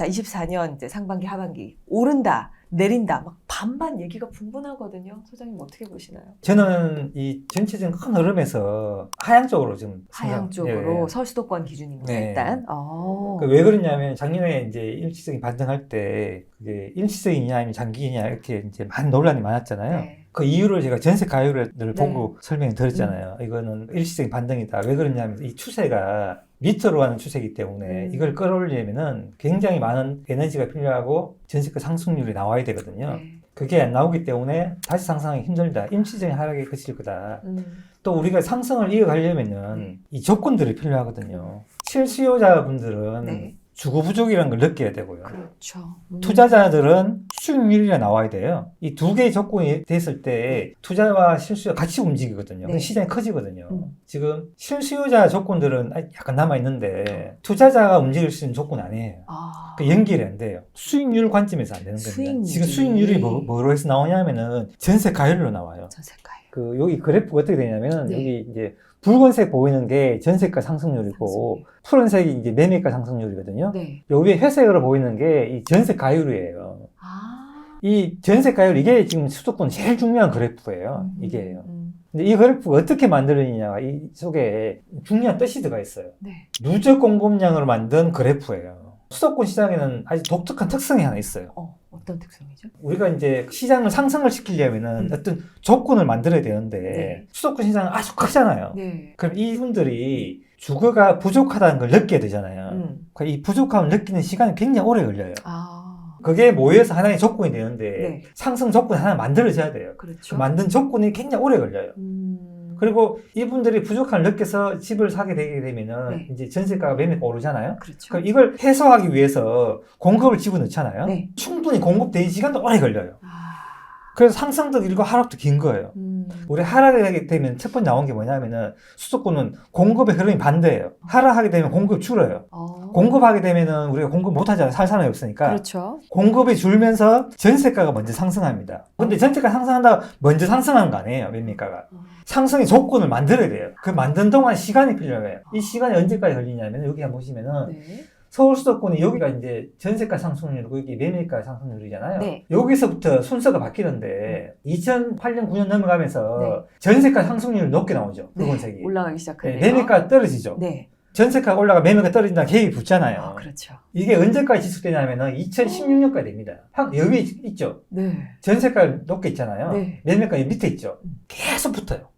자, 24년 이제 상반기, 하반기 오른다, 내린다, 막 반반 얘기가 분분하거든요. 소장님 어떻게 보시나요? 저는 이 전체적인 큰 흐름에서 하향 쪽으로 지금 하향 쪽으로 서울 수도권 기준입니다. 네. 일단. 왜 그러냐면 작년에 이제 일시적인 반등할 때 그게 일시적이냐 아니면 장기이냐 이렇게 이제 많은 논란이 많았잖아요. 네. 그 이유를 제가 전세 가율을 보고 네. 설명을 드렸잖아요. 이거는 일시적인 반등이다. 왜 그러냐면 이 추세가 밑으로 가는 추세이기 때문에 이걸 끌어올리면은 굉장히 많은 에너지가 필요하고 전세가 상승률이 나와야 되거든요. 네. 그게 안 나오기 때문에 다시 상승하기 힘들다. 임시적인 하락에 그칠 거다. 또 우리가 상승을 이어가려면은 이 조건들이 필요하거든요. 실수요자분들은 네. 주거 부족이라는 걸 느껴야 되고요. 그렇죠. 투자자들은 수익률이 나와야 돼요. 이 두 개의 조건이 됐을 때 투자와 실수요가 같이 움직이거든요. 네. 시장이 커지거든요. 지금 실수요자 조건들은 약간 남아있는데 투자자가 움직일 수 있는 조건은 아니에요. 그 연결이 안 돼요. 수익률 관점에서 안 되는 겁니다. 수익률이. 지금 수익률이 뭐로 해서 나오냐면은 전세 가율로 나와요. 전세가요. 여기 그래프가 어떻게 되냐면은 네. 여기 이제 붉은색 보이는 게 전세가 상승률이고 푸른색이 이제 매매가 상승률이거든요. 네. 요 위에 회색으로 보이는 게 이 전세 가율이에요. 이 전세 가율 이게 지금 수도권 제일 중요한 그래프예요. 이게요. 근데 이 그래프가 어떻게 만들어지냐가 이 속에 중요한 뜻이 들어가 있어요. 네. 누적 공급량으로 만든 그래프예요. 수도권 시장에는 아주 독특한 특성이 하나 있어요. 어떤 특성이죠? 우리가 이제 시장을 상승을 시키려면은 어떤 조건을 만들어야 되는데 네. 수도권 시장은 아주 크잖아요. 네. 그럼 이분들이 주거가 부족하다는 걸 느껴야 되잖아요. 그러니까 이 부족함을 느끼는 시간이 굉장히 오래 걸려요. 그게 모여서 하나의 조건이 되는데 네. 상승 조건이 하나 만들어져야 돼요. 그렇죠. 그 만든 조건이 굉장히 오래 걸려요. 그리고 이분들이 부족함을 느껴서 집을 사게 되게 되면은 네. 이제 전세가가 매매가 오르잖아요. 그렇죠. 그럼 이걸 해소하기 위해서 공급을 집어넣잖아요. 네. 충분히 공급되는 시간도 오래 걸려요. 그래서 상승도 길고 하락도 긴 거예요. 우리 하락을 하게 되면 첫 번째 나온 게 뭐냐면은 수도권은 공급의 흐름이 반대예요. 하락하게 되면 공급이 줄어요. 공급하게 되면은 우리가 공급 못 하잖아요. 살 사람이 없으니까. 그렇죠. 공급이 줄면서 전세가가 먼저 상승합니다. 근데 전세가 상승한다고 먼저 상승하는 거 아니에요. 매매가가. 상승의 조건을 만들어야 돼요. 그 만든 동안 시간이 필요해요. 이 시간이 언제까지 걸리냐면 여기 한번 보시면은 네. 서울 수도권이 여기가 이제 전세가 상승률이고 여기 매매가 상승률이잖아요. 네. 여기서부터 순서가 바뀌는데 2008년 9년 넘어가면서 네. 전세가 상승률이 높게 나오죠. 네. 붉은색이. 올라가기 네, 시작하네요. 매매가 떨어지죠. 네. 전세가가 올라가 매매가 떨어진다는 계획이 붙잖아요. 그렇죠. 이게 언제까지 지속되냐면은 2016년까지 됩니다. 여기 있죠. 네. 전세가 높게 있잖아요. 네. 매매가 여기 밑에 있죠. 계속 붙어요.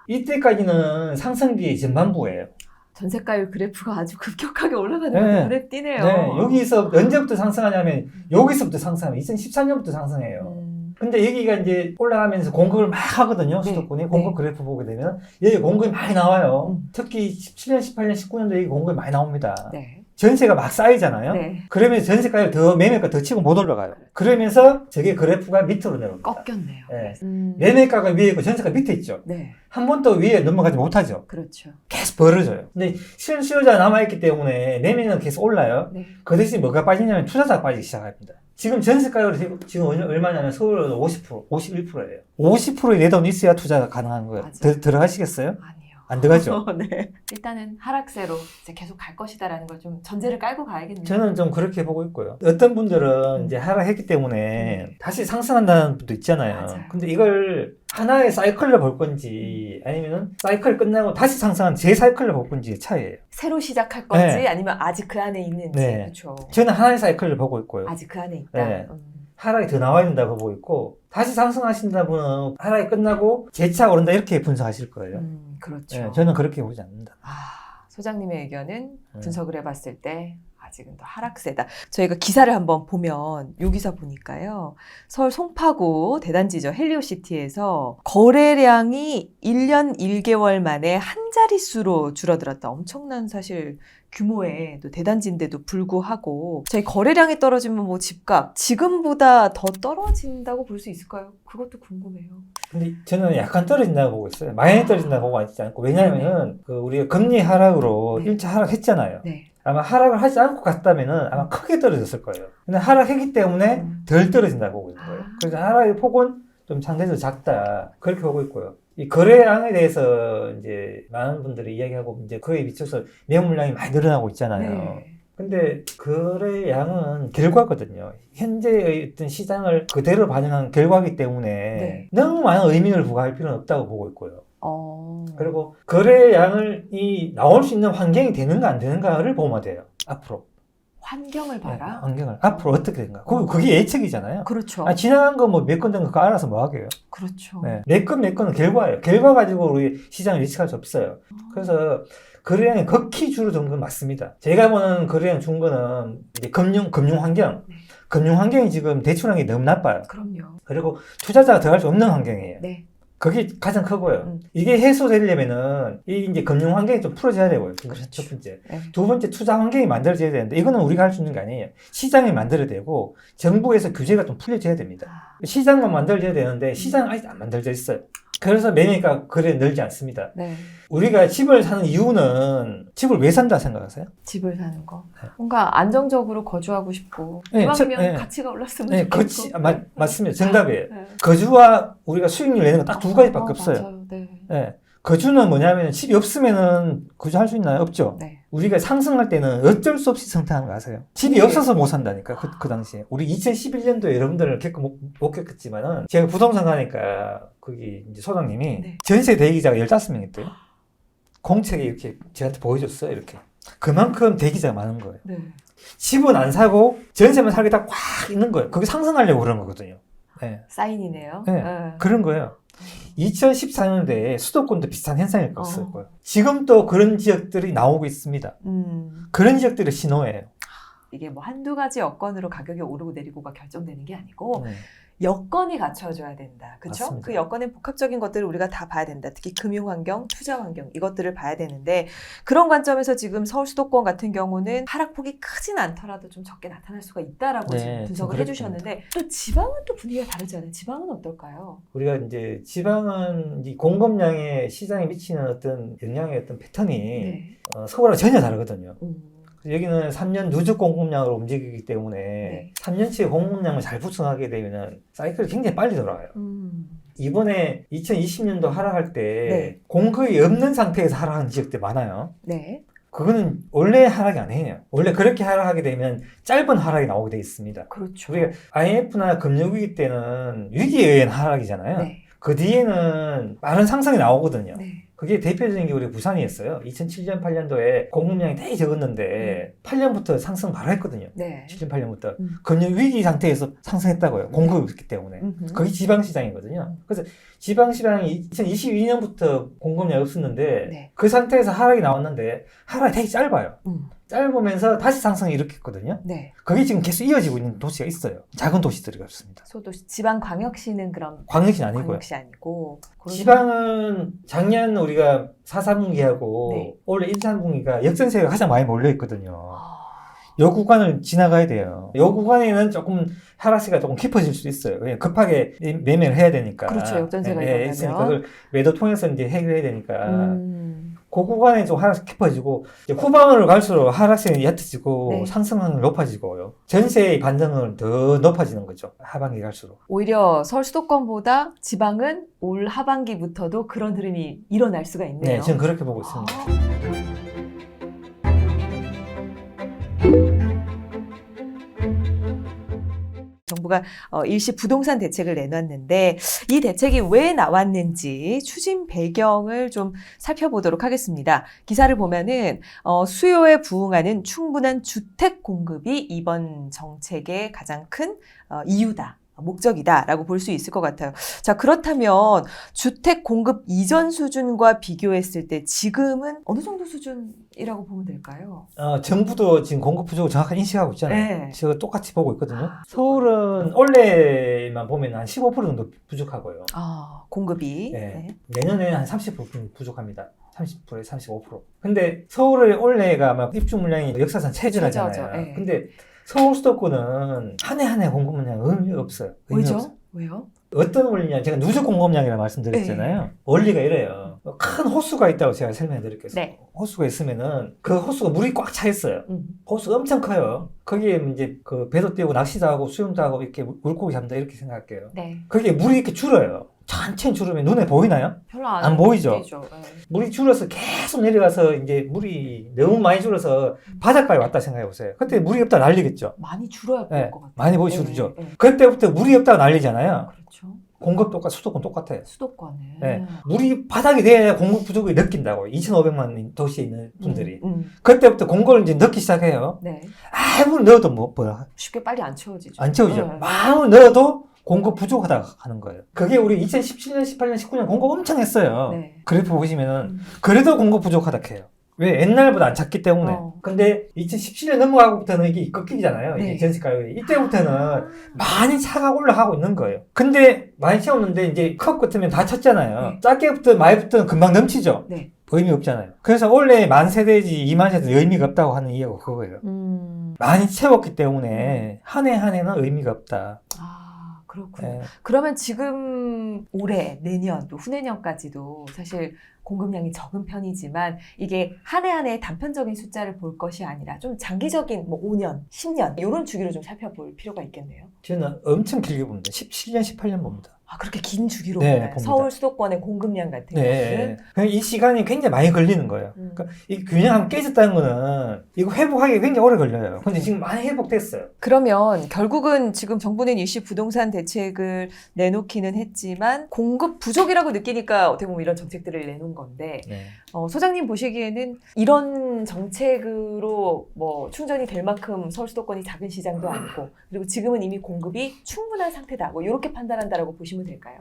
이때까지는 상승기의 전반부예요. 전세가율 그래프가 아주 급격하게 올라가는 네. 게 눈에 띄네요. 네, 여기서 언제부터 상승하냐면 여기서부터 상승하면 2013년부터 상승해요. 근데 여기가 이제 올라가면서 공급을 막 하거든요. 네. 수도권이 공급 그래프 보게 되면 여기 공급이 많이 나와요. 특히 17년, 18년, 19년도 여기 공급이 많이 나옵니다. 네. 전세가 막 쌓이잖아요. 네. 그러면 전세가율 더 매매가 더 치고 못 올라가요. 그러면서 저게 그래프가 밑으로 내려옵니다. 꺾였네요. 네. 매매가가 위에 있고 전세가 밑에 있죠. 네. 한 번 더 위에 넘어가지 못하죠. 그렇죠. 계속 벌어져요. 근데 실수요자 남아있기 때문에 매매는 계속 올라요. 네. 그 대신 뭐가 빠지냐면 투자자가 빠지기 시작합니다. 지금 전세가율이 지금 얼마냐면 서울은 50%, 51%예요. 50%의 내 돈 있어야 투자가 가능한 거예요. 맞아요. 들어가시겠어요? 아니요. 안 들어가죠? 네. 일단은 하락세로 이제 계속 갈 것이다라는 걸 좀 전제를 깔고 가야겠네요. 저는 좀 그렇게 보고 있고요. 어떤 분들은 이제 하락했기 때문에 다시 상승한다는 분도 있잖아요. 맞아요. 근데 이걸 하나의 사이클로 볼 건지 아니면 사이클 끝나고 다시 상승한 제 사이클로 볼 건지의 차이예요. 새로 시작할 건지 네. 아니면 아직 그 안에 있는지. 네. 그렇죠. 저는 하나의 사이클을 보고 있고요. 아직 그 안에 있다. 네. 하락이 더 나와야 된다고 보고 있고 다시 상승하신다 분은 하락이 끝나고 재차 오른다 이렇게 분석하실 거예요. 그렇죠. 네, 저는 그렇게 보지 않는다. 소장님의 의견은 분석을 해봤을 때 아직은 더 하락세다. 저희가 기사를 한번 보면 요 기사 보니까요. 서울 송파구 대단지죠. 헬리오시티에서 거래량이 1년 1개월 만에 한 자릿수로 줄어들었다. 엄청난 사실 규모의 또 대단지인데도 불구하고 저희 거래량이 떨어지면 뭐 집값 지금보다 더 떨어진다고 볼 수 있을까요? 그것도 궁금해요. 근데 저는 약간 떨어진다고 보고 있어요. 많이 떨어진다고 보고 있지 않고 왜냐하면은 그 우리가 금리 하락으로 네. 1차 하락했잖아요. 네. 아마 하락을 하지 않고 갔다면은 아마 크게 떨어졌을 거예요. 근데 하락했기 때문에 덜 떨어진다고 보고 있는 거예요. 그래서 하락의 폭은 좀 상대적으로 작다. 그렇게 보고 있고요. 이 거래량에 대해서 이제 많은 분들이 이야기하고 이제 그에 미쳐서 매물량이 많이 늘어나고 있잖아요. 네. 근데 거래 양은 결과거든요. 현재의 어떤 시장을 그대로 반영한 결과이기 때문에 네. 너무 많은 의미를 부과할 필요는 없다고 보고 있고요. 어. 그리고 거래 양이 나올 수 있는 환경이 되는가 안 되는가를 보면 돼요. 앞으로. 환경을 봐라. 환경을. 앞으로 어떻게 된가. 그게 예측이잖아요. 그렇죠. 지나간 거 뭐 몇 건 된 거 그거 알아서 뭐 하게요. 그렇죠. 네. 몇 건은 결과예요. 결과 가지고 우리 시장을 예측할 수 없어요. 그래서 거래량이 극히 줄어든 건 맞습니다. 제가 보는 거래량 준 거는 이제 금융 환경. 네. 금융 환경이 지금 대출하는 게 너무 나빠요. 그럼요. 그리고 투자자가 들어갈 수 없는 환경이에요. 네. 그게 가장 크고요. 이게 해소되려면은 이 이제 금융 환경이 좀 풀어져야 되고요. 그렇죠. 첫 번째. 네. 두 번째 투자 환경이 만들어져야 되는데 이거는 우리가 할 수 있는 게 아니에요. 시장이 만들어야 되고 정부에서 규제가 좀 풀려져야 됩니다. 시장만 만들어져야 되는데 시장은 아직 안 만들어져 있어요. 그래서 매매가 그래 늘지 않습니다. 네. 우리가 집을 사는 이유는 집을 왜 산다 생각하세요? 집을 사는 거. 네. 뭔가 안정적으로 거주하고 싶고 네, 이왕이면 네. 가치가 올랐으면 네, 좋겠고. 맞습니다. 정답이에요. 네. 거주와 우리가 수익률 내는 건 딱 두 가지밖에 없어요. 맞아요. 네. 네. 거주는 뭐냐면 집이 없으면은 거주할 수 있나요? 없죠. 네. 우리가 상승할 때는 어쩔 수 없이 성장하는 거 아세요? 집이 네. 없어서 못 산다니까 그 당시에. 우리 2011년도에 여러분들은 못 겪었지만은 제가 부동산 가니까 거기 이제 소장님이 네. 전세 대기자가 15명 있대요. 공책에 이렇게 저한테 보여줬어요. 이렇게. 그만큼 대기자가 많은 거예요. 네. 집은 안 사고 전세만 살겠다 꽉 있는 거예요. 그게 상승하려고 그런 거거든요. 네. 사인이네요. 네. 그런 거예요. 2014년도에 수도권도 비슷한 현상일 거였을 거예요. 지금 또 그런 지역들이 나오고 있습니다. 그런 지역들의 신호예요. 이게 뭐 한두 가지 여건으로 가격이 오르고 내리고가 결정되는 게 아니고 네. 여건이 갖춰져야 된다. 그렇죠? 맞습니다. 그 여건의 복합적인 것들을 우리가 다 봐야 된다. 특히 금융 환경, 투자 환경 이것들을 봐야 되는데 그런 관점에서 지금 서울 수도권 같은 경우는 하락폭이 크진 않더라도 좀 적게 나타날 수가 있다라고 네, 지금 분석을 좀 해주셨는데 또 지방은 또 분위기가 다르잖아요. 지방은 어떨까요? 우리가 이제 지방은 이 공급량에 시장에 미치는 어떤 영향의 어떤 패턴이 네. 서울과 전혀 다르거든요. 음. 여기는 3년 누적 공급량으로 움직이기 때문에 네. 3년치의 공급량을 잘 구성하게 되면 사이클이 굉장히 빨리 돌아가요. 이번에 2020년도 하락할 때 네. 공급이 없는 상태에서 하락하는 지역들 많아요. 네. 그거는 원래 하락이 아니에요. 원래 그렇게 하락하게 되면 짧은 하락이 나오게 돼 있습니다. 그렇죠. 우리가 IMF나 금융위기 때는 위기에 의한 하락이잖아요. 네. 그 뒤에는 많은 상승이 나오거든요. 네. 그게 대표적인 게 우리 부산이었어요. 2007년, 8년도에 공급량이 되게 적었는데 8년부터 상승 바로 했거든요. 네. 7년, 8년부터. 금융위기 상태에서 상승했다고요. 공급이 없기 때문에. 거기 지방시장이거든요. 그래서 지방시장이 2022년부터 공급량이 없었는데 네. 그 상태에서 하락이 나왔는데 하락이 되게 짧아요. 음. 짧으면서 다시 상승을 일으켰거든요. 네. 그게 지금 계속 이어지고 있는 도시가 있어요. 작은 도시들이 없습니다. 소도시, 지방 광역시는 그럼 광역시는 아니고요. 광역시 아니고 그런 지방은 작년 우리가 4, 3분기하고 네. 올해 1, 3분기가 역전세가 가장 많이 몰려 있거든요. 아, 요 구간을 지나가야 돼요. 요 구간에는 조금 하락세가 조금 깊어질 수도 있어요. 그냥 급하게 매매를 해야 되니까. 그렇죠. 역전세가 있으니까 일어나면. 그걸 매도 통해서 이제 해결해야 되니까. 그 구간에 좀 하락세 깊어지고 이제 후반으로 갈수록 하락세는 얕아지고 네. 상승률이 높아지고요. 전세의 반등은 더 높아지는 거죠. 하반기 갈수록. 오히려 서울 수도권보다 지방은 올 하반기부터도 그런 흐름이 일어날 수가 있네요. 네, 저는 그렇게 보고 있습니다. 정부가 일시 부동산 대책을 내놨는데 이 대책이 왜 나왔는지 추진 배경을 좀 살펴보도록 하겠습니다. 기사를 보면은 수요에 부응하는 충분한 주택 공급이 이번 정책의 가장 큰 이유다. 목적이다라고 볼 수 있을 것 같아요. 자, 그렇다면 주택 공급 이전 수준과 비교했을 때 지금은 어느 정도 수준이라고 보면 될까요? 정부도 지금 공급 부족을 정확하게 인식하고 있잖아요. 네. 제가 똑같이 보고 있거든요. 서울은 올해만 보면 한 15% 정도 부족하고요. 공급이. 네. 내년에는 한 30% 부족합니다. 30%에 35%. 근데 서울의 올해가 아마 입주 물량이 역사상 최저라잖아요. 최저죠. 네. 근데 서울 수도권은 한 해 공급 물량 의미 없어요. 왜죠? 없어요. 왜요? 어떤 원리냐? 제가 누적 공급량이라고 말씀드렸잖아요. 네. 원리가 이래요. 큰 호수가 있다고 제가 설명해 드릴게요. 네. 호수가 있으면은 그 호수가 물이 꽉 차 있어요. 호수가 엄청 커요. 거기에 이제 그 배도 띄우고 낚시도 하고 수영도 하고 이렇게 물고기 잡는다 이렇게 생각할게요. 네. 거기에 물이 이렇게 줄어요. 천천히 줄으면 눈에 보이나요? 별로 안 보이죠? 보이죠. 네. 물이 줄어서 계속 내려가서 이제 물이 너무 많이 줄어서 바닷가에 왔다 생각해 보세요. 그때 물이 없다 난리겠죠. 많이 줄어야 볼 네, 것 같아요. 많이 보이 줄죠. 네. 그때부터 물이 없다가 난리잖아요. 그렇죠. 공급 수도권 똑같아요. 수도권에. 네. 물이 바닥이 돼야 공급 부족을 느낀다고. 2,500만 도시에 있는 분들이. 그때부터 공급을 이제 넣기 시작해요. 네. 아무리 넣어도 뭐야. 쉽게 빨리 안 채워지죠. 안 채우죠. 네. 아무리 넣어도 공급 부족하다가 하는 거예요. 그게 우리 2017년, 18년, 19년 공급 엄청 했어요. 네. 그래프 보시면은 그래도 공급 부족하다 해요. 왜? 옛날보다 안 찼기 때문에. 근데 2017년 넘어가고부터는 이게 꺾이잖아요. 네. 이게 전세 가격이. 이때부터는 많이 차가 올라가고 있는 거예요. 근데 많이 채웠는데 이제 컵 같으면 다 찼잖아요. 네. 작게부터 많이부터는 금방 넘치죠. 네. 의미 없잖아요. 그래서 원래 10,000세대지 20,000세대 의미가 없다고 하는 이유가 그거예요. 많이 채웠기 때문에 한 해 한 해는 의미가 없다. 아, 그렇군요. 네. 그러면 지금 올해, 내년, 또 후내년까지도 사실 공급량이 적은 편이지만 이게 한 해 한 해 단편적인 숫자를 볼 것이 아니라 좀 장기적인 뭐 5년, 10년 이런 주기로 좀 살펴볼 필요가 있겠네요. 저는 엄청 길게 봅니다. 17년, 18년 봅니다. 아, 그렇게 긴 주기로 네, 보나요? 봅니다. 서울 수도권의 공급량 같은 경우는? 네. 이 시간이 굉장히 많이 걸리는 거예요. 그러니까 이 균형이 깨졌다는 거는 이거 회복하기 굉장히 오래 걸려요. 근데 지금 많이 회복됐어요. 그러면 결국은 지금 정부는 일시 부동산 대책을 내놓기는 했지만 공급 부족이라고 느끼니까 어떻게 보면 이런 정책들을 내놓은 건데 네. 소장님 보시기에는 이런 정책으로 뭐 충전이 될 만큼 서울 수도권이 작은 시장도 아니고 그리고 지금은 이미 공급이 충분한 상태다. 뭐 이렇게 판단한다라고 보시면 될까요?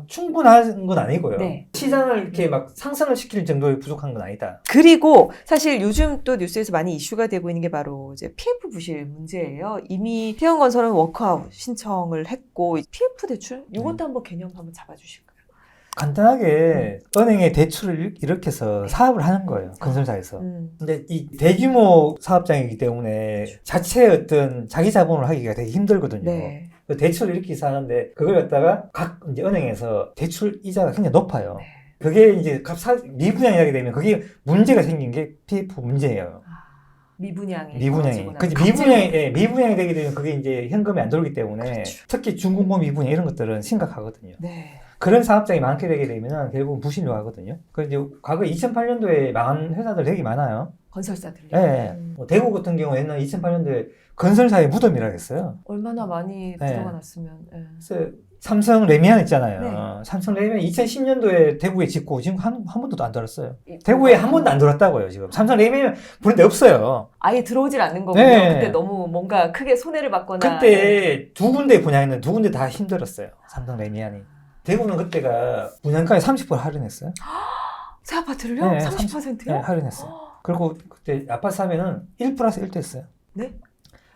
충분한 건 아니고요. 네. 시장을 이렇게 막 상승을 시킬 정도의 부족한 건 아니다. 그리고 사실 요즘 또 뉴스에서 많이 이슈가 되고 있는 게 바로 이제 PF 부실 문제예요. 이미 태형건설은 워크아웃 신청을 했고 PF 대출 이것도 한번 개념 한번 잡아주실까요? 간단하게 은행에 대출을 이렇게 해서 사업을 하는 거예요. 건설사에서. 근데 이 대규모 사업장이기 때문에 자체 어떤 자기 자본을 하기가 되게 힘들거든요. 네. 대출을 이렇게 해서 하는데 그걸 갖다가 각 이제 은행에서 대출 이자가 굉장히 높아요. 네. 그게 이제 미분양이 하게 되면 그게 문제가 생긴 게 PF 문제예요. 미분양이. 미분양이 되게 되면 그게 이제 현금이 안 들어오기 때문에 그렇죠. 특히 중공업 미분양 이런 것들은 심각하거든요. 네. 그런 사업장이 많게 되게 되면 결국은 부실로 가거든요. 그래서 이제 과거 2008년도에 망한 회사들 되게 많아요. 건설사들요? 네. 대구 같은 경우에는 2008년도에 건설사의 무덤이라고 했어요. 얼마나 많이 네. 들어가 놨으면. 네. 그래서 삼성 레미안 있잖아요. 네. 삼성 레미안 2010년도에 대구에 짓고 지금 한 번도 안 들었어요. 대구에 한 번도 안 들었다고요, 지금. 삼성 레미안 브랜드 없어요. 아예 들어오질 않는 거군요. 네. 그때 너무 뭔가 크게 손해를 봤거나. 그때 두 군데 분양했는데 두 군데 다 힘들었어요. 삼성 레미안이. 대구는 그때가 분양가에 30% 할인했어요. 새 아파트를요? 네, 30%요? 네, 할인했어요. 그리고 그때 아파트 사면은 1+1도 했어요. 네?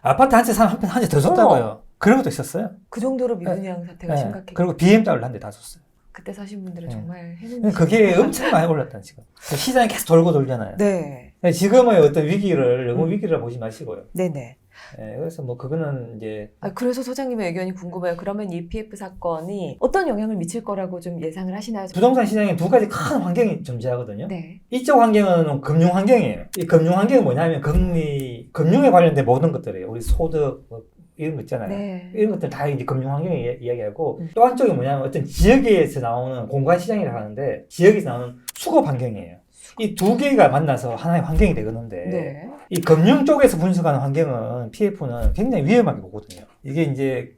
아파트 한 채 사면 한 채 더 줬다고요. 그런 것도 있었어요. 그 정도로 미분양 사태가 네. 심각했고. 그리고 BMW를 한 대 다 줬어요. 그때 사신 분들은 네. 정말 했는지. 그게 엄청 많이 올랐다, 지금. 시장이 계속 돌고 돌잖아요. 네. 지금의 어떤 위기를 너무 위기라 보지 마시고요. 네네. 네, 그래서 뭐 그거는 이제 그래서 소장님의 의견이 궁금해요. 그러면 이 PF 사건이 어떤 영향을 미칠 거라고 좀 예상을 하시나요? 부동산 시장에 두 가지 큰 환경이 존재하거든요. 네. 이쪽 환경은 금융 환경이에요. 이 금융 환경은 뭐냐면 금융에 관련된 모든 것들이에요. 우리 소득 뭐 이런 거 있잖아요. 네. 이런 것들 다 이제 금융 환경에 이야기하고 또 한쪽이 뭐냐면 어떤 지역에서 나오는 공간 시장이라고 하는데 지역에서 나오는 수급 환경이에요. 이 두 개가 만나서 하나의 환경이 되겠는데 네. 이 금융 쪽에서 분석하는 환경은 PF는 굉장히 위험하게 보거든요. 이게 이제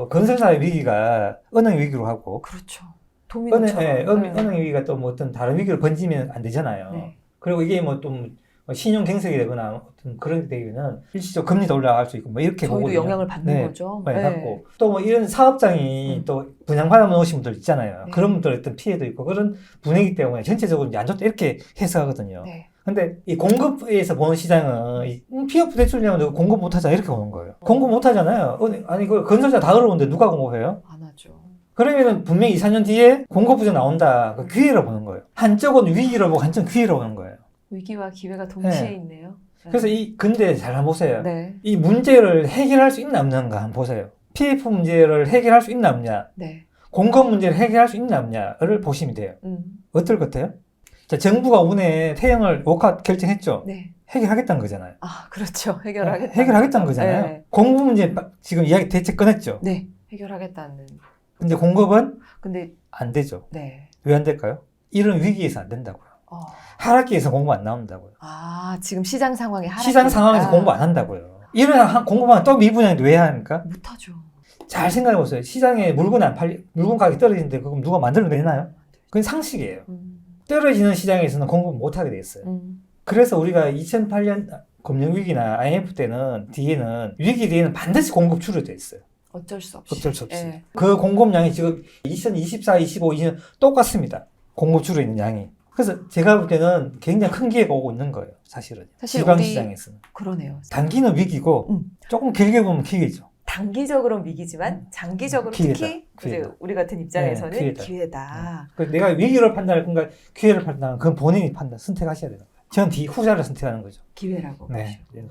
건설사의 위기가 은행 위기로 하고 그렇죠. 도미노처럼. 은행 위기가 또 뭐 어떤 다른 위기로 번지면 안 되잖아요. 네. 그리고 이게 뭐 좀 신용 경색이 되거나 어떤 그런 게 되면 일시적 금리도 올라갈 수 있고 뭐 이렇게 저희도 보거든요. 영향을 받는 거죠. 네, 받고 또 뭐 이런 사업장이 또 분양받아 놓으신 분들 있잖아요. 네. 그런 분들 어떤 피해도 있고 그런 분위기 때문에 전체적으로 이제 안 좋다 이렇게 해석하거든요. 네. 근데 이 공급에서 보는 시장은 PF 대출 내면 공급 못하자 이렇게 보는 거예요. 공급 못하잖아요. 아니 그 건설사 다 어려운데 누가 공급해요? 안 하죠. 그러면은 분명히 2, 4년 뒤에 공급 부족 나온다. 그 기회로 보는 거예요. 한쪽은 위기로 보고 한쪽은 기회로 보는 거예요. 위기와 기회가 동시에 네. 있네요. 네. 그래서 근데 잘 한번 보세요. 네. 이 문제를 해결할 수 있나 없는가 한번 보세요. PF 문제를 해결할 수 있나 없냐, 네. 공급 문제를 해결할 수 있나 없냐를 보시면 돼요. 어떨 것 같아요? 자, 정부가 이번에 태형을 워크아웃 결정했죠. 네. 해결하겠다는 거잖아요. 아, 그렇죠. 해결하겠다. 해결하겠다는 거잖아요. 네. 공급 문제 지금 이야기 대책 꺼냈죠. 네. 해결하겠다는. 근데 공급은 근데 안 되죠. 네. 왜 안 될까요? 이런 위기에서 안 된다고요. 어. 하락기에서 공급 안 나온다고요. 아, 지금 시장 상황이 하락. 시장 상황에서 공급 안 한다고요. 이런 공급하면 또 미분양인데 왜 합니까? 못하죠. 잘 생각해 보세요. 시장에 물건 안 팔리, 물건 가격이 떨어지는데 그럼 누가 만들어내나요? 그건 상식이에요. 떨어지는 시장에서는 공급 못 하게 돼 있어요. 그래서 우리가 2008년 금융위기나 IMF 때는 뒤에는 위기 뒤에는 반드시 공급 줄여져 있어요. 어쩔 수 없이. 어쩔 수 없이. 예. 그 공급량이 지금 2024, 25, 20년 똑같습니다. 공급 줄여 있는 양이. 그래서 제가 볼 때는 굉장히 큰 기회가 오고 있는 거예요. 사실은. 사실 지방시장에서는. 그러네요. 단기는 위기고 조금 길게 보면 기회죠. 단기적으로는 위기지만 장기적으로 기회다. 특히 기회다. 우리 같은 입장에서는 네, 기회다. 그래서 내가 위기를 판단할 건가 기회를 판단하면 그건 본인이 선택하셔야 되는 거예요. 저는 후자를 선택하는 거죠. 기회라고. 네. 보시고.